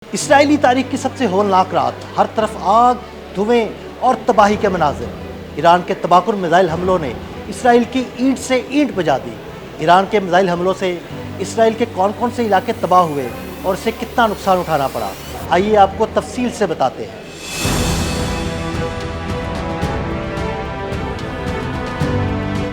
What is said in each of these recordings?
اسرائیلی تاریخ کی سب سے ہولناک رات، ہر طرف آگ، دھویں اور تباہی کے مناظر۔ ایران کے تباہ کن میزائل حملوں نے اسرائیل کی اینٹ سے اینٹ بجا دی۔ ایران کے میزائل حملوں سے اسرائیل کے کون کون سے علاقے تباہ ہوئے اور اسے کتنا نقصان اٹھانا پڑا، آئیے آپ کو تفصیل سے بتاتے ہیں۔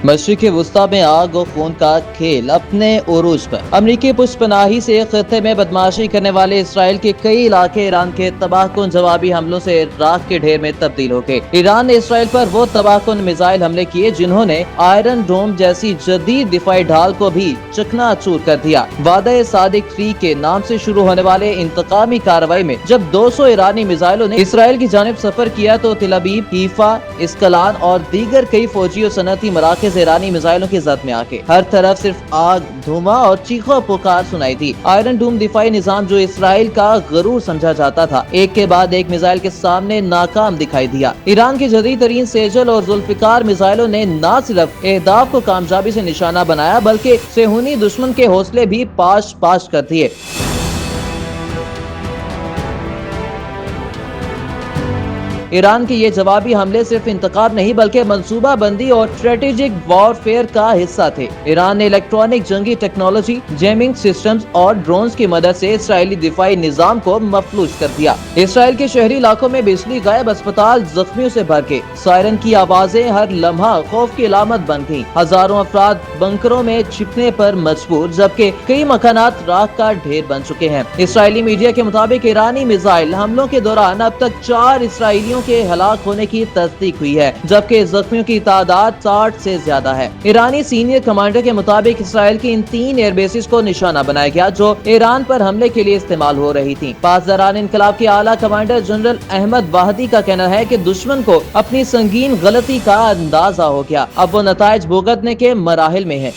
مشرق وسطی میں آگ و خون کا کھیل اپنے عروج پر۔ امریکی پشت پناہی سے خطے میں بدمعاشی کرنے والے اسرائیل کے کئی علاقے ایران کے تباہ کن جوابی حملوں سے راکھ کے ڈھیر میں تبدیل ہو گئے۔ ایران نے اسرائیل پر وہ تباہ کن میزائل حملے کیے جنہوں نے آئرن ڈوم جیسی جدید دفاعی ڈھال کو بھی چکنا چور کر دیا۔ وعدہ صادق 3 کے نام سے شروع ہونے والے انتقامی کارروائی میں جب 200 ایرانی میزائلوں نے اسرائیل کی جانب سفر کیا تو تل ابیب، حیفا، اسکلان اور دیگر کئی فوجی و صنعتی مراکز ایرانی میزائلوں کی زد میں آ کے ہر طرف صرف آگ، دھواں اور چیخو پکار سنائی تھی۔ آئرن ڈوم دفاعی نظام جو اسرائیل کا غرور سمجھا جاتا تھا، ایک کے بعد ایک میزائل کے سامنے ناکام دکھائی دیا۔ ایران کے جدید ترین سیجل اور ذوالفقار میزائلوں نے نہ صرف اہداف کو کامیابی سے نشانہ بنایا بلکہ صہیونی دشمن کے حوصلے بھی پاش پاش کر دیے۔ ایران کے یہ جوابی حملے صرف انتقام نہیں بلکہ منصوبہ بندی اور اسٹریٹجک وار فیئر کا حصہ تھے۔ ایران نے الیکٹرانک جنگی ٹیکنالوجی، جیمنگ سسٹمز اور ڈرونز کی مدد سے اسرائیلی دفاعی نظام کو مفلوج کر دیا۔ اسرائیل کے شہری علاقوں میں بجلی غائب، اسپتال زخمیوں سے بھر گئے، سائرن کی آوازیں ہر لمحہ خوف کی علامت بن گئیں۔ ہزاروں افراد بنکروں میں چھپنے پر مجبور، جبکہ کئی مکانات راکھ کا ڈھیر بن چکے ہیں۔ اسرائیلی میڈیا کے مطابق ایرانی میزائل حملوں کے دوران اب تک 4 اسرائیلیوں کے ہلاک ہونے کی تصدیق ہوئی ہے، جبکہ زخمیوں کی تعداد 60 سے زیادہ ہے۔ ایرانی سینئر کمانڈر کے مطابق اسرائیل کی ان 3 ایئر بیسز کو نشانہ بنایا گیا جو ایران پر حملے کے لیے استعمال ہو رہی تھیں۔ پاسداران انقلاب کے اعلیٰ کمانڈر جنرل احمد واحدی کا کہنا ہے کہ دشمن کو اپنی سنگین غلطی کا اندازہ ہو گیا، اب وہ نتائج بھگتنے کے مراحل میں ہے۔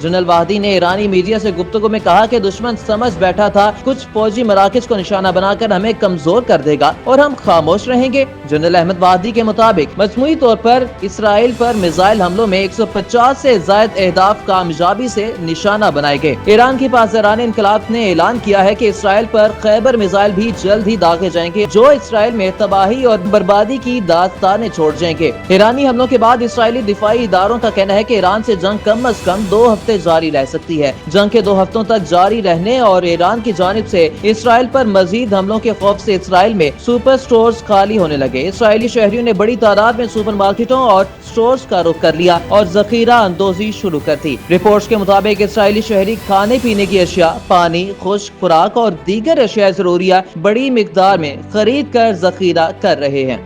جنرل واحدی نے ایرانی میڈیا سے گفتگو میں کہا کہ دشمن سمجھ بیٹھا تھا کچھ فوجی مراکز کو نشانہ بنا کر ہمیں کمزور کر دے گا اور ہم خاموش رہیں گے۔ جنرل احمد واحدی کے مطابق مجموعی طور پر اسرائیل پر میزائل حملوں میں 150 سے زائد اہداف کامیابی سے نشانہ بنائے گئے۔ ایران کی پاسداران انقلاب نے اعلان کیا ہے کہ اسرائیل پر خیبر میزائل بھی جلد ہی داغے جائیں گے جو اسرائیل میں تباہی اور بربادی کی داستانیں چھوڑ جائیں گے۔ ایرانی حملوں کے بعد اسرائیلی دفاعی اداروں کا کہنا ہے کہ ایران سے جنگ کم از کم 2 ہفتے جاری رہ سکتی ہے۔ جنگ کے 2 ہفتوں تک جاری رہنے اور ایران کی جانب سے اسرائیل پر مزید حملوں کے خوف سے اسرائیل میں سپر سٹورز خالی ہونے لگے۔ اسرائیلی شہریوں نے بڑی تعداد میں سپر مارکیٹوں اور سٹورز کا رخ کر لیا اور ذخیرہ اندوزی شروع کر دی۔ رپورٹس کے مطابق اسرائیلی شہری کھانے پینے کی اشیاء، پانی، خشک خوراک اور دیگر اشیاء ضروریہ بڑی مقدار میں خرید کر ذخیرہ کر رہے ہیں۔